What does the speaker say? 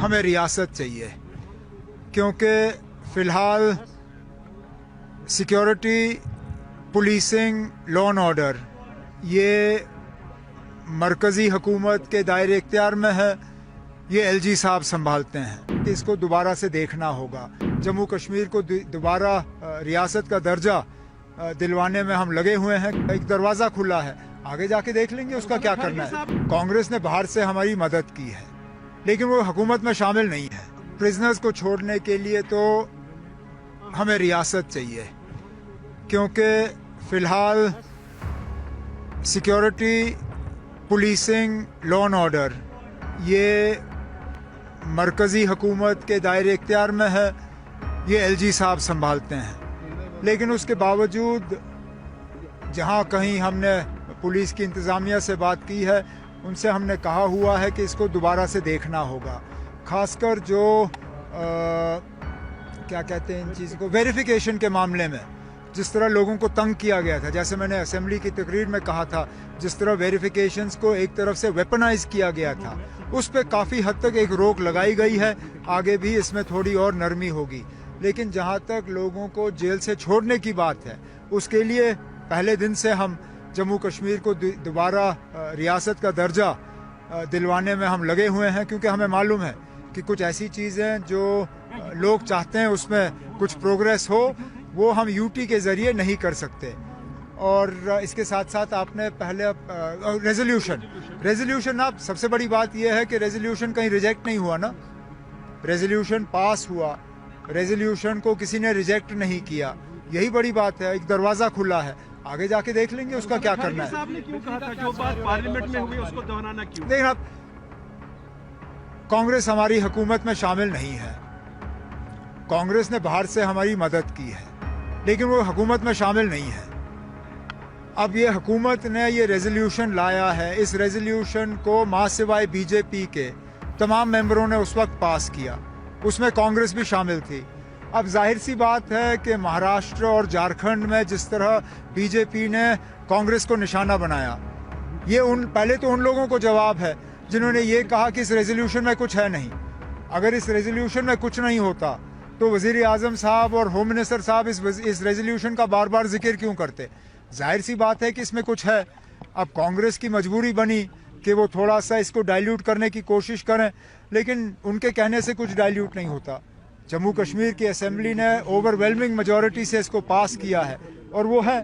हमें रियासत चाहिए, क्योंकि फ़िलहाल security, policing, law and order ये मरकज़ी हुकूमत के दायरे इख्तियार में है। ये एलजी साहब संभालते हैं कि इसको दोबारा से देखना होगा। जम्मू कश्मीर को दोबारा रियासत का दर्जा दिलवाने में हम लगे हुए हैं। एक दरवाज़ा खुला है, आगे जाके देख लेंगे उसका क्या करना है। कांग्रेस ने बाहर से हमारी मदद की है, लेकिन वो हुकूमत में शामिल नहीं है। प्रिजनर्स को छोड़ने के लिए तो हमें रियासत चाहिए, क्योंकि फ़िलहाल security, policing, law and order ये मरकज़ी हुकूमत के दायरे इख्तियार में है। ये एलजी साहब संभालते हैं, लेकिन उसके बावजूद जहाँ कहीं हमने पुलिस की इंतज़ामिया से बात की है, उनसे हमने कहा हुआ है कि इसको दोबारा से देखना होगा। ख़ासकर जो क्या कहते हैं इन चीज़ को, वेरिफिकेशन के मामले में जिस तरह लोगों को तंग किया गया था, जैसे मैंने असेंबली की तकरीर में कहा था, जिस तरह वेरिफिकेशंस को एक तरफ से वेपनाइज किया गया था, उस पर काफ़ी हद तक एक रोक लगाई गई है। आगे भी इसमें थोड़ी और नरमी होगी, लेकिन जहाँ तक लोगों को जेल से छोड़ने की बात है, उसके लिए पहले दिन से हम जम्मू कश्मीर को दोबारा रियासत का दर्जा दिलवाने में हम लगे हुए हैं, क्योंकि हमें मालूम है कि कुछ ऐसी चीज़ें जो लोग चाहते हैं उसमें कुछ प्रोग्रेस हो, वो हम यूटी के ज़रिए नहीं कर सकते। और इसके साथ साथ आपने पहले रेजोल्यूशन आप सबसे बड़ी बात यह है कि रेजोल्यूशन कहीं रिजेक्ट नहीं हुआ ना, रेजोल्यूशन पास हुआ, रेजोल्यूशन को किसी ने रिजेक्ट नहीं किया, यही बड़ी बात है। एक दरवाज़ा खुला है, आगे जाके देख लेंगे उसका क्या करना है। साहब ने क्यों कहा था जो बात पार्लियामेंट में हुई उसको दोहराना क्यों? लेकिन अब कांग्रेस हमारी हुकूमत में शामिल नहीं है। कांग्रेस ने बाहर से हमारी मदद की है, लेकिन वो हुकूमत में शामिल नहीं है। अब ये हुकूमत ने ये रेजोल्यूशन लाया है, इस रेजोल्यूशन को मां सिवाय बीजेपी के तमाम मेंबरों ने उस वक्त पास किया, उसमें कांग्रेस भी शामिल थी। अब जाहिर सी बात है कि महाराष्ट्र और झारखंड में जिस तरह बीजेपी ने कांग्रेस को निशाना बनाया, ये पहले तो उन लोगों को जवाब है जिन्होंने ये कहा कि इस रेजोल्यूशन में कुछ है नहीं। अगर इस रेजोल्यूशन में कुछ नहीं होता तो वज़ीर आज़म साहब और होम मिनिस्टर साहब इस रेजोल्यूशन का बार बार जिक्र क्यों करते? जाहिर सी बात है कि इसमें कुछ है। अब कांग्रेस की मजबूरी बनी कि वो थोड़ा सा इसको डाइल्यूट करने की कोशिश करें, लेकिन उनके कहने से कुछ डाइल्यूट नहीं होता। जम्मू कश्मीर की असेंबली ने ओवरवेलमिंग मेजॉरिटी से इसको पास किया है, और वो है।